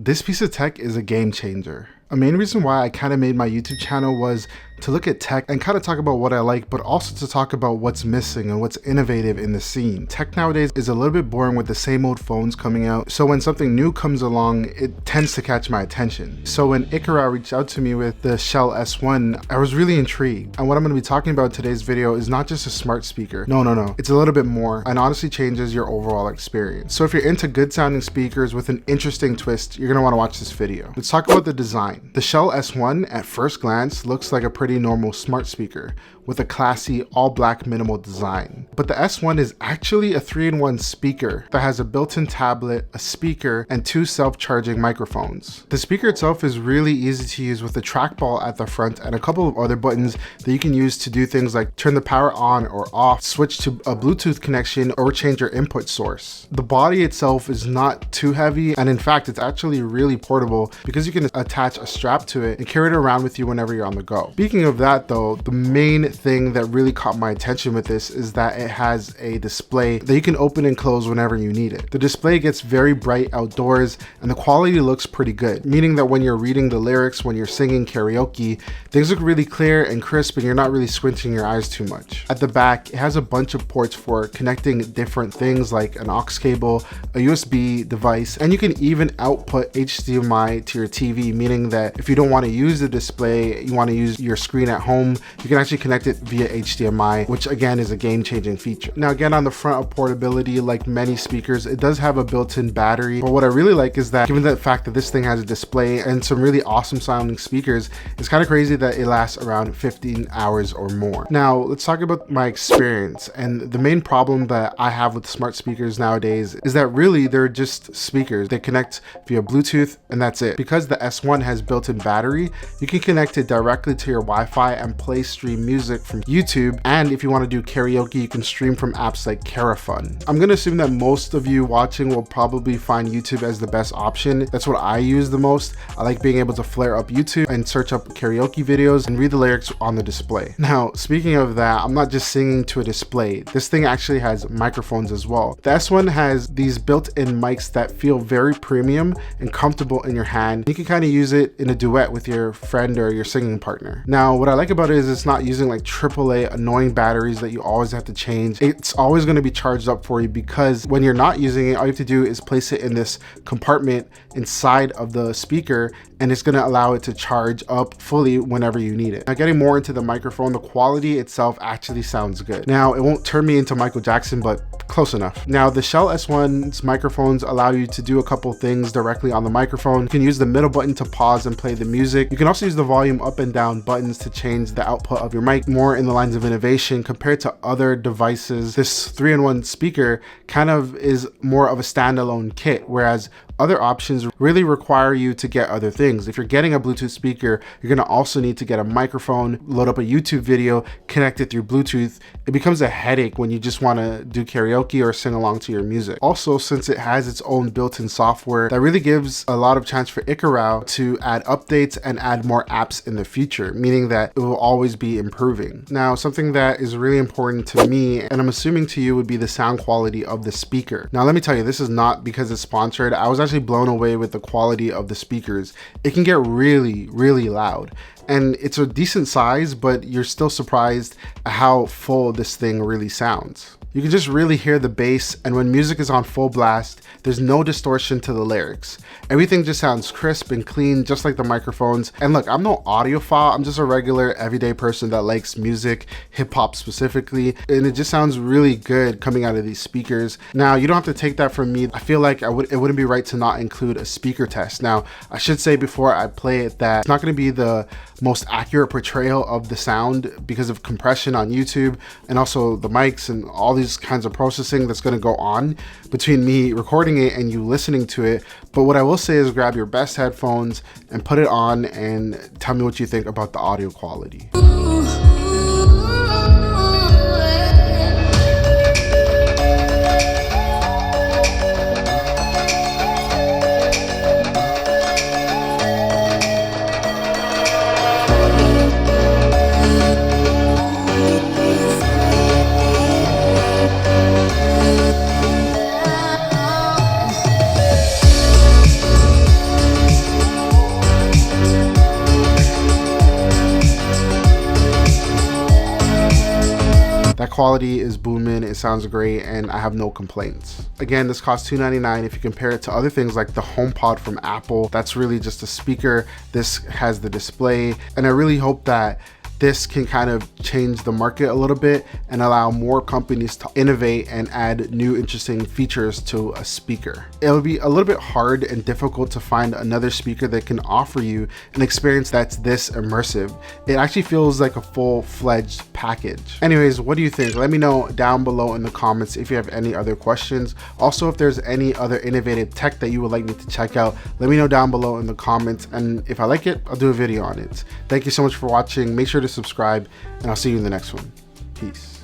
This piece of tech is a game changer. A main reason why I kind of made my YouTube channel was to look at tech and kind of talk about what I like, but also to talk about what's missing and what's innovative in the scene. Tech nowadays is a little bit boring with the same old phones coming out, so when something new comes along, it tends to catch my attention. So when Ikarao reached out to me with the Shell S1, I was really intrigued. And what I'm going to be talking about in today's video is not just a smart speaker. No. It's a little bit more and honestly changes your overall experience. So if you're into good sounding speakers with an interesting twist, you're going to want to watch this video. Let's talk about the design. The Shell S1 at first glance looks like a pretty normal smart speaker with a classy all black minimal design. But the S1 is actually a 3-in-1 speaker that has a built-in tablet, a speaker, and 2 self-charging microphones. The speaker itself is really easy to use with a trackball at the front and a couple of other buttons that you can use to do things like turn the power on or off, switch to a Bluetooth connection, or change your input source. The body itself is not too heavy, and in fact it's actually really portable because you can attach a strap to it and carry it around with you whenever you're on the go. Speaking of that though, the main thing that really caught my attention with this is that it has a display that you can open and close whenever you need it. The display gets very bright outdoors and the quality looks pretty good, meaning that when you're reading the lyrics, when you're singing karaoke, things look really clear and crisp and you're not really squinting your eyes too much. At the back, it has a bunch of ports for connecting different things like an aux cable, a USB device, and you can even output HDMI to your TV, meaning that if you don't want to use the display, you want to use your screen at home, you can actually connect it via HDMI, which again is a game-changing feature. Now again, on the front of portability, like many speakers, it does have a built-in battery, but what I really like is that given the fact that this thing has a display and some really awesome sounding speakers, it's kind of crazy that it lasts around 15 hours or more. Now let's talk about my experience, and the main problem that I have with smart speakers nowadays is that really they're just speakers. They connect via Bluetooth and that's it. Because the S1 has built-in battery, you can connect it directly to your Wi-Fi and stream music from YouTube, and if you want to do karaoke, you can stream from apps like Carafun. I'm gonna assume that most of you watching will probably find YouTube as the best option. That's what I use the most. I like being able to flare up YouTube and search up karaoke videos and read the lyrics on the display. Now, speaking of that, I'm not just singing to a display. This thing actually has microphones as well. The S1 has these built-in mics that feel very premium and comfortable in your hand. You can kind of use it in a duet with your friend or your singing partner. Now, what I like about it is it's not using like AAA annoying batteries that you always have to change. It's always going to be charged up for you because when you're not using it, all you have to do is place it in this compartment inside of the speaker and it's going to allow it to charge up fully whenever you need it. Now, getting more into the microphone, the quality itself actually sounds good. Now, it won't turn me into Michael Jackson, but close enough. Now, the Shell S1's microphones allow you to do a couple things directly on the microphone. You can use the middle button to pause and play the music. You can also use the volume up and down buttons to change the output of your mic, more in the lines of innovation compared to other devices. This 3-in-1 speaker kind of is more of a standalone kit, whereas other options really require you to get other things. If you're getting a Bluetooth speaker, you're gonna also need to get a microphone, load up a YouTube video, connect it through Bluetooth. It becomes a headache when you just wanna do karaoke or sing along to your music. Also, since it has its own built-in software, that really gives a lot of chance for Ikarao to add updates and add more apps in the future, meaning that it will always be improving. Now, something that is really important to me, and I'm assuming to you, would be the sound quality of the speaker. Now, let me tell you, this is not because it's sponsored. I was actually blown away with the quality of the speakers. It can get really loud, and it's a decent size, but you're still surprised at how full this thing really sounds. You can just really hear the bass, and when music is on full blast, there's no distortion to the lyrics. Everything just sounds crisp and clean, just like the microphones. And look, I'm no audiophile, I'm just a regular everyday person that likes music, hip hop specifically, and it just sounds really good coming out of these speakers. Now, you don't have to take that from me. I feel like it wouldn't be right to not include a speaker test. Now, I should say before I play it that it's not gonna be the most accurate portrayal of the sound because of compression on YouTube and also the mics and all these kinds of processing that's going to go on between me recording it and you listening to it. But what I will say is grab your best headphones and put it on and tell me what you think about the audio quality. quality is booming, it sounds great, and I have no complaints. Again, this costs $299. If you compare it to other things like the HomePod from Apple, that's really just a speaker. This has the display, and I really hope that this can kind of change the market a little bit and allow more companies to innovate and add new interesting features to a speaker. It'll be a little bit hard and difficult to find another speaker that can offer you an experience that's this immersive. It actually feels like a full-fledged package. Anyways, what do you think? Let me know down below in the comments if you have any other questions. Also, if there's any other innovative tech that you would like me to check out, let me know down below in the comments, and if I like it, I'll do a video on it. Thank you so much for watching. Make sure to subscribe, and I'll see you in the next one. Peace.